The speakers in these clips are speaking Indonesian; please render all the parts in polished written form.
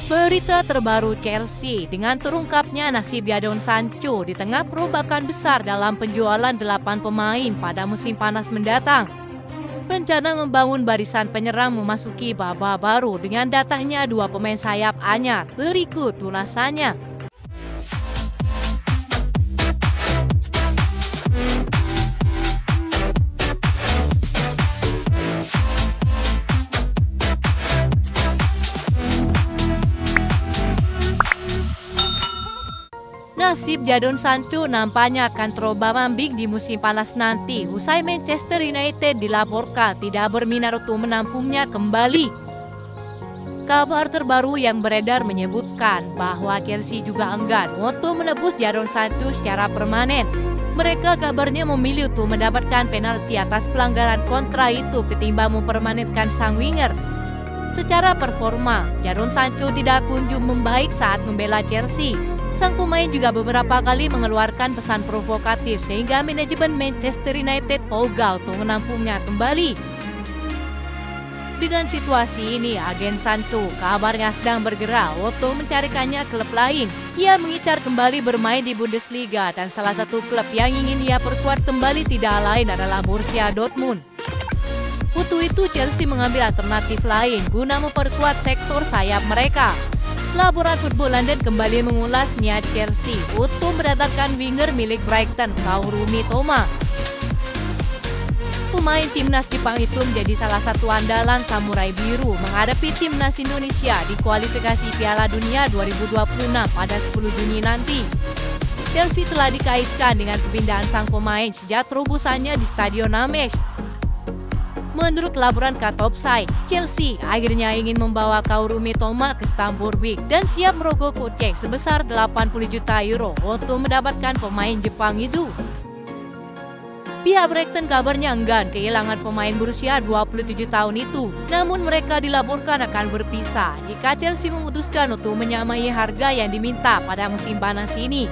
Berita terbaru Chelsea dengan terungkapnya nasib Jadon Sancho di tengah perombakan besar dalam penjualan 8 pemain pada musim panas mendatang. Rencana membangun barisan penyerang memasuki babak baru dengan datangnya 2 pemain sayap anyar. Berikut ulasannya. Nasib Jadon Sancho nampaknya akan terombang-ambing di musim panas nanti usai Manchester United dilaporkan tidak berminat untuk menampungnya kembali. Kabar terbaru yang beredar menyebutkan bahwa Chelsea juga enggan untuk menebus Jadon Sancho secara permanen. Mereka kabarnya memilih untuk mendapatkan penalti atas pelanggaran kontra itu ketimbang mempermanenkan sang winger. Secara performa, Jadon Sancho tidak kunjung membaik saat membela Chelsea. Sang pemain juga beberapa kali mengeluarkan pesan provokatif sehingga manajemen Manchester United ogah untuk menampungnya kembali. Dengan situasi ini, agen Sancho kabarnya sedang bergerak untuk mencarikannya klub lain. Ia mengincar kembali bermain di Bundesliga dan salah satu klub yang ingin ia perkuat kembali tidak lain adalah Borussia Dortmund. Untuk itu Chelsea mengambil alternatif lain guna memperkuat sektor sayap mereka. Laporan Football London kembali mengulas niat Chelsea untuk mendatangkan winger milik Brighton, Kaoru Mitoma. Pemain timnas Jepang itu menjadi salah satu andalan Samurai Biru menghadapi timnas Indonesia di kualifikasi Piala Dunia 2026 pada 10 Juni nanti. Chelsea telah dikaitkan dengan kepindahan sang pemain sejak terobosannya di Stadion Namesh. Menurut laporan Katopsai, Chelsea akhirnya ingin membawa Kaoru Mitoma ke Stamford Bridge dan siap merogoh kocek sebesar 80 juta euro untuk mendapatkan pemain Jepang itu. Pihak Brighton kabarnya enggan kehilangan pemain berusia 27 tahun itu, namun mereka dilaporkan akan berpisah jika Chelsea memutuskan untuk menyamai harga yang diminta pada musim panas ini.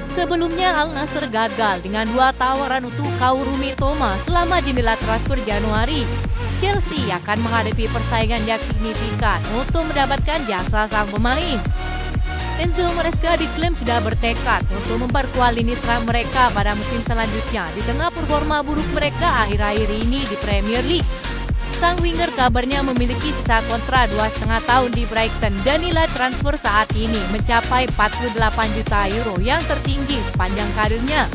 Sebelumnya Al Nassr gagal dengan 2 tawaran untuk Kaoru Mitoma selama jendela transfer Januari. Chelsea akan menghadapi persaingan yang signifikan untuk mendapatkan jasa sang pemain. Enzo Maresca diklaim sudah bertekad untuk memperkuat lini serang mereka pada musim selanjutnya di tengah performa buruk mereka akhir-akhir ini di Premier League. Sang winger kabarnya memiliki sisa kontrak 2,5 tahun di Brighton dan nilai transfer saat ini mencapai 48 juta euro yang tertinggi sepanjang karirnya.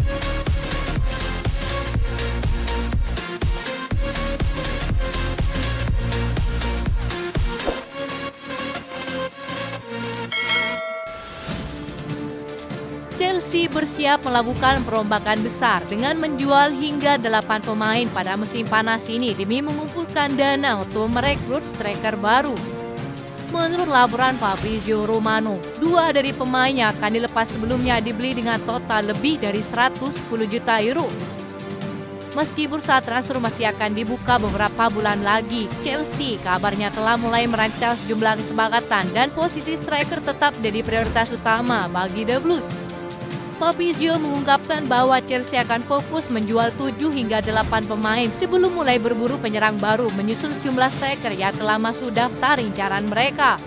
Chelsea bersiap melakukan perombakan besar dengan menjual hingga 8 pemain pada musim panas ini demi mengumpulkan dana untuk merekrut striker baru. Menurut laporan Fabrizio Romano, 2 dari pemain yang akan dilepas sebelumnya dibeli dengan total lebih dari 110 juta euro. Meski bursa transfer masih akan dibuka beberapa bulan lagi, Chelsea kabarnya telah mulai merancang sejumlah kesepakatan dan posisi striker tetap jadi prioritas utama bagi The Blues. Fabrizio mengungkapkan bahwa Chelsea akan fokus menjual 7 hingga 8 pemain sebelum mulai berburu penyerang baru menyusul sejumlah striker yang telah masuk daftar incaran mereka.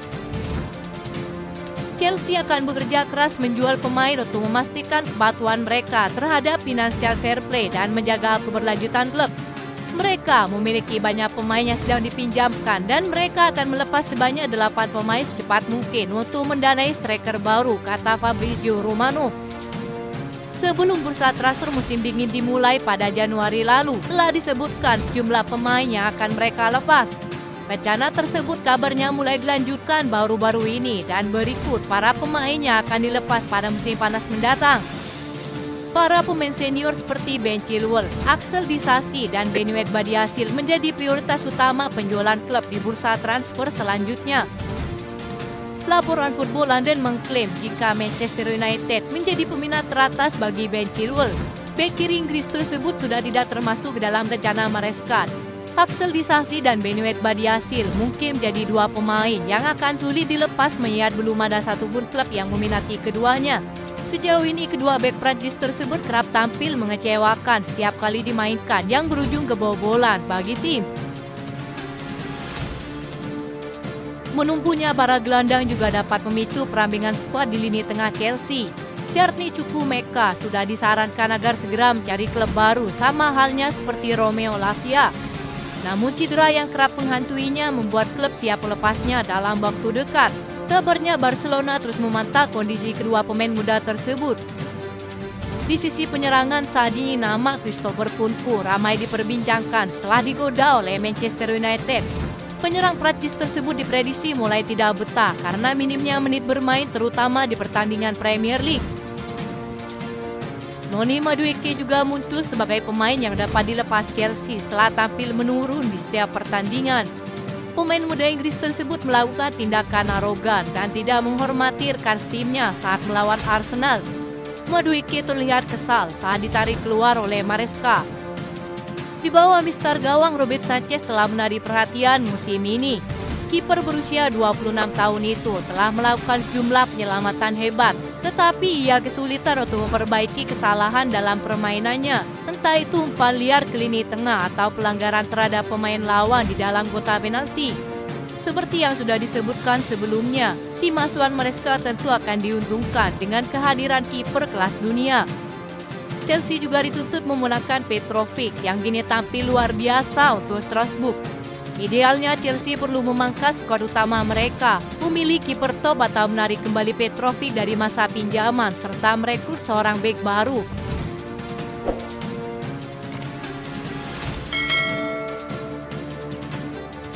Chelsea akan bekerja keras menjual pemain untuk memastikan kepatuhan mereka terhadap financial fair play dan menjaga keberlanjutan klub. Mereka memiliki banyak pemain yang sedang dipinjamkan dan mereka akan melepas sebanyak 8 pemain secepat mungkin untuk mendanai striker baru, kata Fabrizio Romano. Sebelum bursa transfer musim dingin dimulai pada Januari lalu, telah disebutkan sejumlah pemain yang akan mereka lepas. Rencana tersebut kabarnya mulai dilanjutkan baru-baru ini dan berikut para pemain yang akan dilepas pada musim panas mendatang. Para pemain senior seperti Ben Chilwell, Axel Disasi, dan Benuet Badiashile menjadi prioritas utama penjualan klub di bursa transfer selanjutnya. Laporan Football London mengklaim jika Manchester United menjadi peminat teratas bagi Ben Chilwell, bek kiri Inggris tersebut sudah tidak termasuk dalam rencana Maresca. Axel Disasi dan Benuet Badiashile mungkin menjadi 2 pemain yang akan sulit dilepas mengingat belum ada satupun klub yang meminati keduanya. Sejauh ini kedua bek Prancis tersebut kerap tampil mengecewakan setiap kali dimainkan yang berujung kebobolan bagi tim. Menumpunya para gelandang juga dapat memicu perambingan skuad di lini tengah Chelsea. Jarni Chukwuemeka sudah disarankan agar segera mencari klub baru, sama halnya seperti Romeo Lavia. Namun cedera yang kerap menghantuinya membuat klub siap melepasnya dalam waktu dekat. Kabarnya Barcelona terus memantau kondisi kedua pemain muda tersebut. Di sisi penyerangan saat ini nama Christopher Nkunku ramai diperbincangkan setelah digoda oleh Manchester United. Penyerang Prancis tersebut diprediksi mulai tidak betah karena minimnya menit bermain terutama di pertandingan Premier League. Noni Madueke juga muncul sebagai pemain yang dapat dilepas Chelsea setelah tampil menurun di setiap pertandingan. Pemain muda Inggris tersebut melakukan tindakan arogan dan tidak menghormati rekan timnya saat melawan Arsenal. Madueke terlihat kesal saat ditarik keluar oleh Maresca. Di bawah mister gawang Robert Sanchez telah menarik perhatian musim ini. Kiper berusia 26 tahun itu telah melakukan sejumlah penyelamatan hebat, tetapi ia kesulitan untuk memperbaiki kesalahan dalam permainannya. Entah itu umpan liar ke lini tengah atau pelanggaran terhadap pemain lawan di dalam kotak penalti. Seperti yang sudah disebutkan sebelumnya, tim asuhan Maresca tentu akan diuntungkan dengan kehadiran kiper kelas dunia. Chelsea juga dituntut menggunakan Petrovic yang kini tampil luar biasa untuk Strasbourg. Idealnya Chelsea perlu memangkas skuad utama mereka, memilih kiper top atau menarik kembali Petrovic dari masa pinjaman serta merekrut seorang bek baru.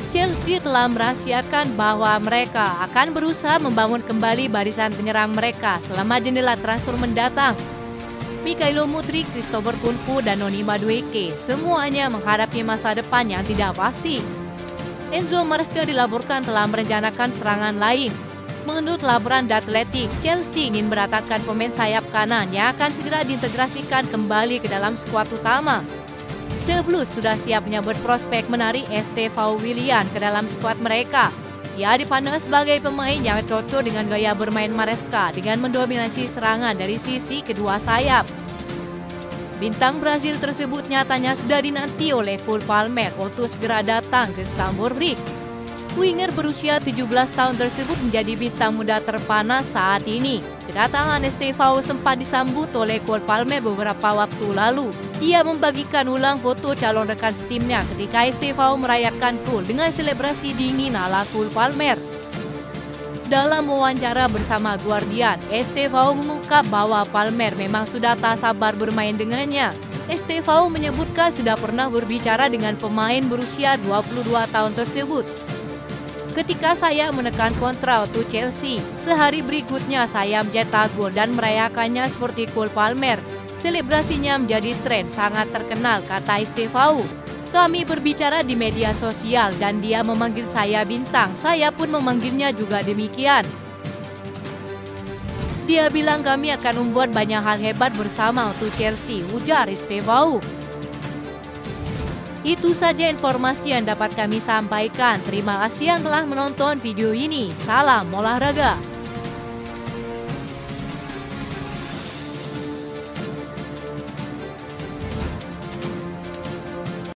Chelsea telah merahasiakan bahwa mereka akan berusaha membangun kembali barisan penyerang mereka selama jendela transfer mendatang. Mikhailo Mudryk, Christopher Nkunku, dan Noni Madueke semuanya menghadapi masa depan yang tidak pasti. Enzo Maresca dilaporkan telah merencanakan serangan lain. Menurut laporan The Athletic, Chelsea ingin mendatangkan pemain sayap kanan yang akan segera diintegrasikan kembali ke dalam skuad utama. The Blues sudah siap menyambut prospek menarik Estevao Willian ke dalam skuad mereka. Ia dipandang sebagai pemain yang cocok dengan gaya bermain Maresca dengan mendominasi serangan dari sisi kedua sayap. Bintang Brazil tersebut nyatanya sudah dinanti oleh Cole Palmer untuk segera datang ke Stamford Bridge. Winger berusia 17 tahun tersebut menjadi bintang muda terpanas saat ini. Kedatangan Estevao sempat disambut oleh Cole Palmer beberapa waktu lalu. Ia membagikan ulang foto calon rekan timnya ketika Estevao merayakan gol dengan selebrasi dingin ala Cole Palmer. Dalam wawancara bersama Guardian, Estevao mengungkap bahwa Palmer memang sudah tak sabar bermain dengannya. Estevao menyebutkan sudah pernah berbicara dengan pemain berusia 22 tahun tersebut. Ketika saya menekan kontrak untuk Chelsea, sehari berikutnya saya mencetak gol dan merayakannya seperti Cole Palmer. Selebrasinya menjadi tren sangat terkenal, kata Estevao. Kami berbicara di media sosial dan dia memanggil saya bintang, saya pun memanggilnya juga demikian. Dia bilang kami akan membuat banyak hal hebat bersama untuk Chelsea, ujar Estevao. Itu saja informasi yang dapat kami sampaikan. Terima kasih yang telah menonton video ini. Salam olahraga.